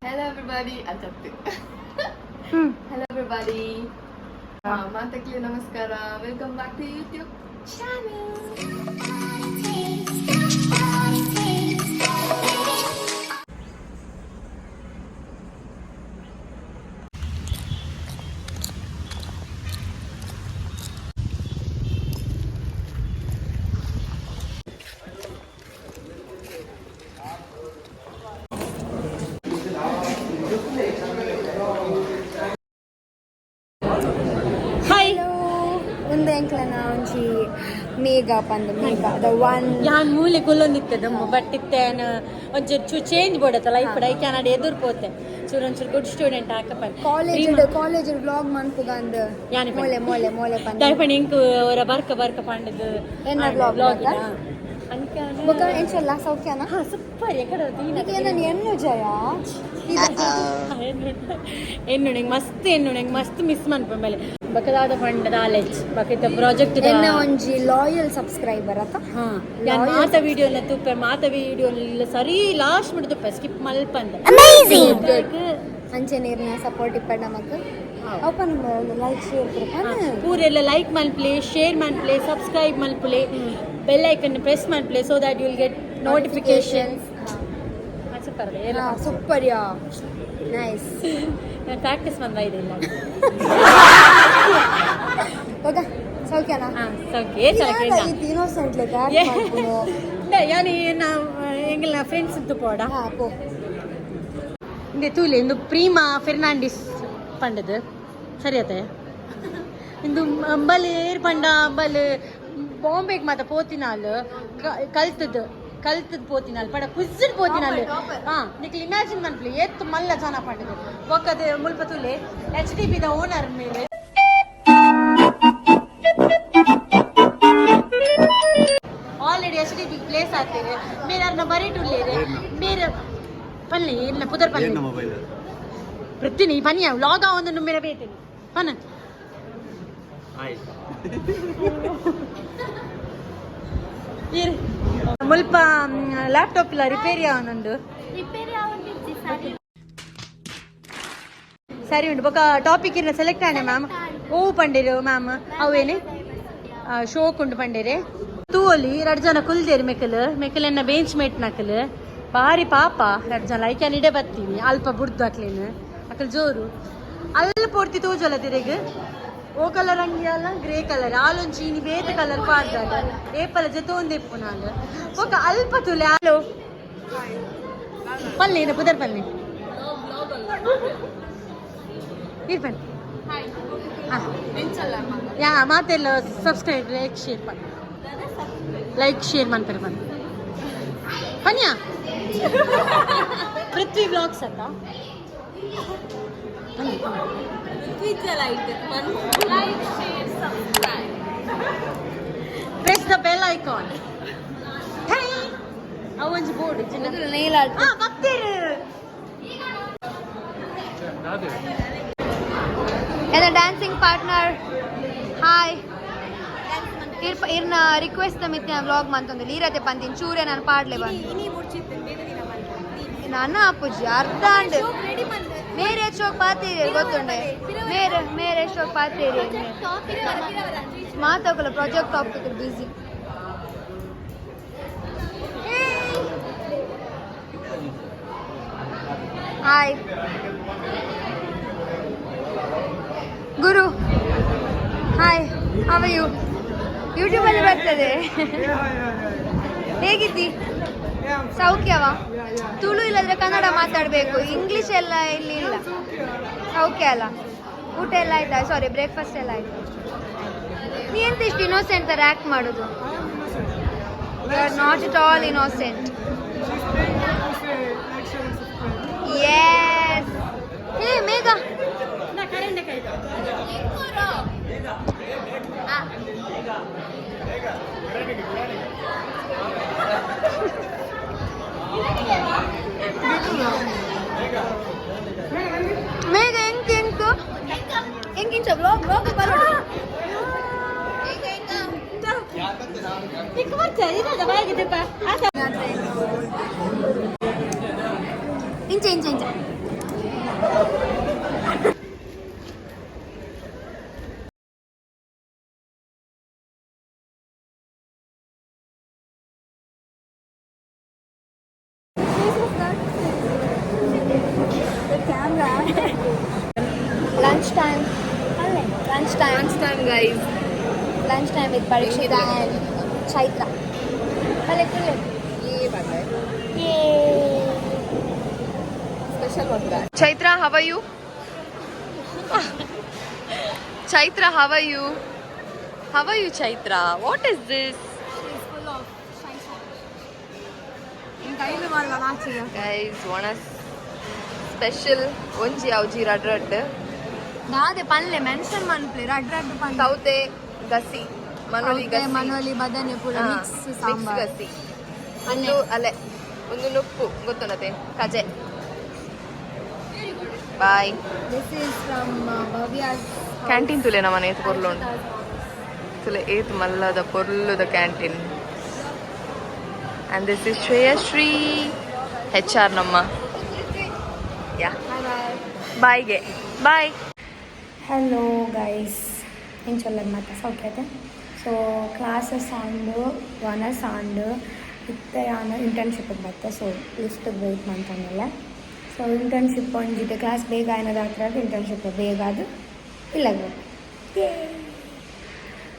Hello everybody, Achattu. Hello everybody. Matakli namaskara. Welcome back to YouTube channel. ಒಂಚಿ ಮೇಘ ಪಂದ್ ಮೇಘ the one ಯಾನ್ ಮೂಲೆ ಕುಲ್ಲೊಂದಿತ್ತದಮ್ಮ but ಇತ್ತೇನ ಒಂಚೂರು change ಬೋಡತ್ತ life I can ಎದುರು ಪೋತೆ ಚೂರು ಒಂಚೂರು good student ಹಾಕಪ್ಪ college vlog ಮನ್ಪುಗಂದ್ Mollem Mollem Mollem ಪಂದ್ ದಯಪಣಿ ಇಂಕು ಅವರ ಬರ್ಕ ಪಂಡದು ಎನ್ನ ವ್ಲಾಗ್ ಬೊಕ ಎಂಚಲ್ಲ ಸೌಖ್ಯನಾ ಹಾ ಸೂಪರ್ ಎಕಡೆ ನಾನು ಎನ್ನು ಜಯ ಎನ್ನು ನಂಗೆ ಮಸ್ತ್ ಮಿಸ್ ಮನ್ಪ ಮೇಲೆ ಬಕದಾದ ಫಂಡ್ ನಾಲೆಜ್ ಬಕಿತ ಪ್ರಾಜೆಕ್ಟ್ ಎನ್ನ ಒಂಜಿ ಲಾಯಲ್ ಸಬ್ಸ್ಕ್ರೈಬರ್ ಅತ್ತ ಹಾ ಯಾನ್ ಮಾತ ವಿಡಿಯೋನ ತುಪ್ಪೆ ಮಾತ ವಿಡಿಯೋನ ಸರಿ ಲಾಸ್ಟ್ ಮಿಡ್ ತುಪ್ಪೆ ಸ್ಕಿಪ್ ಮಲ್ಪಂದ ಅಮೇಜಿಂಗ್ ಅಂಚೆ ನೀರ್ನ ಸಪೋರ್ಟ್ ಇಪ್ಪಡ್ ನಮಕ್ ಓಪನ್ ಲೈಕ್ ಶೇರ್ ಪೂರೆಲ್ಲ ಲೈಕ್ ಮಲ್ಪ್ಲೆ ಶೇರ್ ಮಲ್ಪ್ಲೆ ಸಬ್ಸ್ಕ್ರೈಬ್ ಮಲ್ಪ್ಲೆ ಬೆಲ್ ಐಕನ್ ಪ್ರೆಸ್ ಮಲ್ಪ್ಲೆ so that you will get notifications super yeah nice ನಾನು ಪ್ರಾಕ್ಟೀಸ್ ಬಂದ ಇದಿಲ್ಲ ಓಕೆ ಸೌಖ್ಯನಾ ಸೌಖ್ಯ ಇನ್ನೋಸೆಂಟ್ ಯಾನಿ ನಾವು ಎಂಗೆಲ್ಲ ಫ್ರೆಂಡ್ಸ್ ಇತ್ತು ಪೋಡ ಪೋ ಇಂದೆ ತೂಲೆ ಇಂದು ಪ್ರೀಮಾ ಫೆರ್ನಾಂಡಿಸ್ ಪಂಡದು ಸರಿಯತೆ ಇಂದು ಅಂಬಲ್ ಏರ್ ಪಂಡ ಅಂಬಲ್ ಬಾಂಬೆಗೆ ಮಾತ ಪೋತಿನಾಲ್ ಕಲ್ತದ್ದು ಪೋತಿನಾಲ್ ಪಡ ಕುಜ್ಜಿಡ್ ಪೋತಿನಾಲ್ ನಿಕ್ಲು ಇಮ್ಯಾಜಿನ್ ಮನ್ಪ್ಲಿ ಎತ್ತು ಮಲ್ಲ ಜನ ಪಂಡದು ಒಕ್ಕದ ಮುಲ್ಪ ತೂಲೆ HDB ದ ಓನರ್ ಮೇಲೆ ಆಲ್ರೆಡಿ HDB ಪ್ಲೇಸ್ ಆಗ್ತೇವೆ ಮೇರೆ ಬರೀಟುಳ್ಳೇರೆ ಮೇರೆ ಪನ್ಲೆ ಇಲ್ಲ ಪುದರ್ ಪನ್ಲೆ ಪ್ರತಿನಿ ಪನ್ಯ ಲಾಗ ಒಂದು ಮೇರೆ ಬೇತೇನೆ ಪನ್ನ ಮುಲ್ಪ ಲ್ಯಾಪ್ಟಾಪ್ ಇಲ್ಲ ರಿಪೇರಿ ಅವನೊಂದು ಸರಿ ಉಂಟು ಬೊಕ್ಕ ಟಾಪಿಕ್ ಇನ್ನ ಸೆಲೆಕ್ಟ್ ಆನೆ ಮ್ಯಾಮ್ ಓವು ಪಂಡೇರು ಮ್ಯಾಮ್ ಅವೇನೆ ಶೋಕ್ ಉಂಟು ಪಂಡೇರೆ ತೂವಲ್ಲಿ 2 ಜನ ಕುಲ್ದೇರು ಮೆಕ್ಕಲೆನ್ನ ಬೇಂಚ್ ಮೇಟ್ ನಕಲ್ ಭಾರಿ ಪಾಪ 2 ಜನ ಐಕ್ಯಾನ್ ಇಡೆ ಬರ್ತೀನಿ ಅಲ್ಪ ಬುಡ್ದು ಅಕ್ಲೇನು ಅಕಲ್ ಜೋರು ಅಲ್ಲಿ ಪೂರ್ತಿ ತೂಜಲ್ಲ ತಿರುಗಿ ಓ ಕಲರ್ ಅಂಗಿ ಅಲ್ಲ ಗ್ರೇ ಕಲರ್ ಆಲೊಂಚೀನಿ ಬೇತೆ ಕಲರ್ ಪಾಡ್ದಾಡ ಏಪಲ ಜೊತೆ ಒಂದೆಪ್ಪು ನಾನು ಓಕ ಅಲ್ಪ ತುಲೆ ಆಲೋ ಪಲ್ಲೆ ಇದು ಪುದರ್ ಪಲ್ಲೆ ಇರ್ಪನ್ ಯಾ ಮಾತೆಲ್ಲ ಸಬ್ಸ್ಕ್ರೈಬ್ ಲೈಕ್ ಶೇರ್ ಮಾಡ್ತಾರೆ ಬನ್ನಿ ಪನ್ಯಾ ಪೃಥ್ವಿ ವ್ಲಾಗ್ಸ್ ಅಂತ Press the bell icon. Hey! Avan's board. nail art. Bakteru. And a dancing partner. Hi. ಇರ್ನ ರಿಕ್ವೆಸ್ಟ್ ಮಿತ್ತಿನ ವ್ಲಾಗ್ ಮಂತೊಂದು ಲೀರತೆ ಪಂತಿನ ಚೂರೆ ನಾನು ಪಾಡ್ಲೆ ಬಂದು ನನ್ನ ಅಪ್ಪುಜಿ ಅರ್ಧ ಅಂಡ್ ಮೇರೆ ಶೋಕ್ ಪಾತೀರಿ ಗೊತ್ತುಂಡೆ ಮೇರೆ ಶೋಕ್ ಪಾತೀರಿ ಮಾತಾಕಲ್ಲ ಪ್ರಾಜೆಕ್ಟ್ ಟಾಪಿಕ್ ಬಿಸಿ ಹಾಯ್ ಗುರು hi how are you YouTube ಅಲ್ಲಿ ಬರ್ತದೆ ಹೇಗಿದ್ದಿ ಸೌಖ್ಯವಾ ತುಳು ಇಲ್ಲದ್ರೆ ಕನ್ನಡ ಮಾತಾಡಬೇಕು ಇಂಗ್ಲಿಷ್ ಎಲ್ಲ ಇಲ್ಲಿ ಇಲ್ಲ ಸೌಖ್ಯ ಅಲ್ಲ ಊಟ ಎಲ್ಲ ಆಯ್ತಾ ಸಾರಿ ಬ್ರೇಕ್ಫಾಸ್ಟ್ ಎಲ್ಲ ಆಯ್ತು ನೀ ಎಂತ ಇಷ್ಟು ಇನ್ನೋಸೆಂಟ್ ಥರ ಆ್ಯಕ್ಟ್ ಮಾಡೋದು you are not it all innocent yes hey Megha Megha ಹೆಂಗಿಂಚ ವ್ಲಾಗ್ ಬರೋಣ ಇಂಚ Lunch time. Lunch time. Lunch time, guys. Lunch time with Parikshita and Chaitra. Yay! Special one, guys. Chaitra, how are you? Chaitra, how are you? How are you, Chaitra? What is this? She's full of shy. Guys, one special onji auji radrat. ನಾದೆ ಪಲ್ಲೆ mention ಮನ್ಪ್ಲೆ ರಡ್ ಪಲ್ಲೆ ಸೌತೆ ಗಸಿ ಮನೋಲಿ ಗಸಿ ಮನೋಲಿ ಬದನೆ ಪುರ mix mix sambar ಗಸಿ ಒಂದು ಅಲೆ ಒಂದು ನುಪ್ಪು ಗೊತ್ತುನತೆ ಕಜೆ bye this is from Bhavya's canteen ತುಲೆ ನಮ್ಮನೆ ಏತ್ ಪೊರ್ಲುಂಡು ತುಲೆ ಏತ್ ಮಲ್ಲದ ಪೊರ್ಲುದ canteen and this is Shreyashri HR ನಮ್ಮ ಯಾ ಬಾಯ್ಗೆ ಬಾಯ್ ಹಲೋ ಗೈಸ್ ಇಂಚೊಲ್ಲದ ಮಾತಾ ಸೌಖ್ಯತೆ ಸೊ ಕ್ಲಾಸಸ್ ಆಂಡು ಒನಸ್ ಆಂಡು ಇತ್ತೆ ನಾನು ಇಂಟರ್ನ್ಶಿಪ್ಗೆ ಬತ್ತೆ ಸೊ ಲಿಸ್ಟಿಗೆ ವೆಯ್ಟ್ ಮಾಡ್ತಾನಲ್ಲ ಸೊ ಇಂಟರ್ನ್ಶಿಪ್ ಒಂಜಿದೆ ಕ್ಲಾಸ್ ಬೇಗ ಏನದ ಹತ್ರ ಇಂಟರ್ನ್ಶಿಪ್ ಬೇಗ ಅದು ಇಲ್ಲ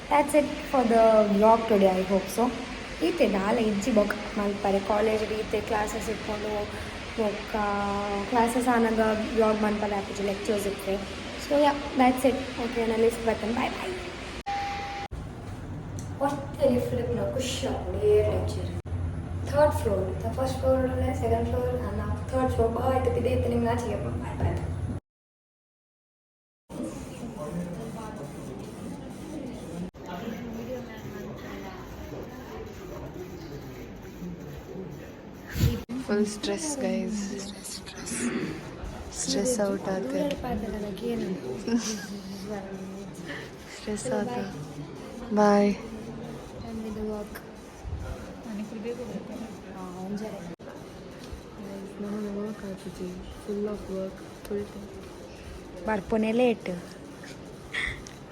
that's it for the vlog today I hope so ಈತೆ ದಾಲ ಇಜ್ಜಿ ಬೊಕ್ಕ ಮಲ್ಪರೆ ಕಾಲೇಜ್ ಈತೆ ಕ್ಲಾಸಸ್ ಇಟ್ಕೊಂಡು ಬೊಕ್ಕ ಕ್ಲಾಸಸ್ ಆನಾಗ ವ್ಲಾಗ್ ಮನ್ಪರೆ ಆಪಿಜಿ ಲೆಕ್ಚರ್ಸ್ ಇಟ್ಟರೆ so yeah that's it okay ನಾನು ಲಿಸ್ಟ್ ಬರ್ತೇನೆ ಬಾಯ್ ಬಾಯ್ ಒಟ್ಟು ಲಿಫ್ಟ್ ಖುಷಿ lecture third floor first floor second floor ನಾನು ಥರ್ಡ್ ಫ್ಲೋರ್ ಬಾಯ್ ಇದೆ ಇತ್ತು ನಿಮ್ಗೆ ಆಚೆಗೆ bye bye full stress guys stress out ಆತೆ ಸ್ಟ್ರೆಸ್ ಆತ bye full of work full time ಬರ್ಪೋನೆ late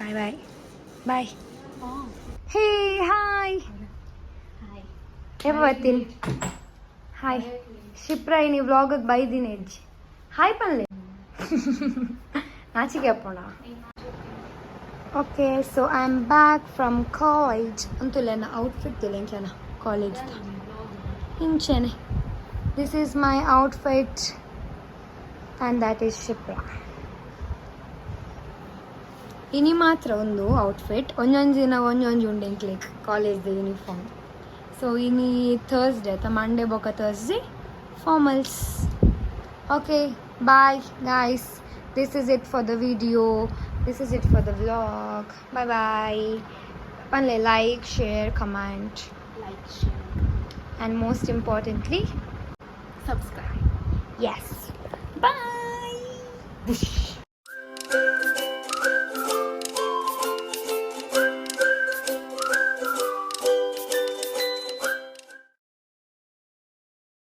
bye bye bye hey hi ಎಪ್ಪ ಬರ್ತೀನಿ ಹಾಯ್ ಶಿಪ್ರಾ ನೀ ವ್ಲಾಗಿಗೆ ಬೈದಿನಿ ಅಜ್ಜಿ ಹಾಯ್ ಪನ್ಲೆ ನಾಚಿಕೆ ಅಪ್ಪಣ okay so I am back from college ಅಂತುಲೇನ ಔಟ್ಫಿಟ್ ತುಲೆಂಚನ ಕಾಲೇಜ್ ಹಿಂಚೆನೆ this is my outfit and that is Shipra ಇನಿ ಮಾತ್ರ ಒಂದು ಔಟ್ಫಿಟ್ ಒಂದೊಂದು ದಿನ ಒಂದೊಂದು ಉಂಡೆ ಕ್ಲಿಕ್ ಕಾಲೇಜ್ದು ಯೂನಿಫಾರ್ಮ್ ಸೊ ಇನಿ ಥರ್ಸ್ಡೇ ಅಥವಾ ಮಂಡೇ ಬೊಕ್ಕ Thursday formals okay bye guys this is it for the video this is it for the vlog bye bye ಒನ್ಲೆ like share comment and most importantly subscribe yes bye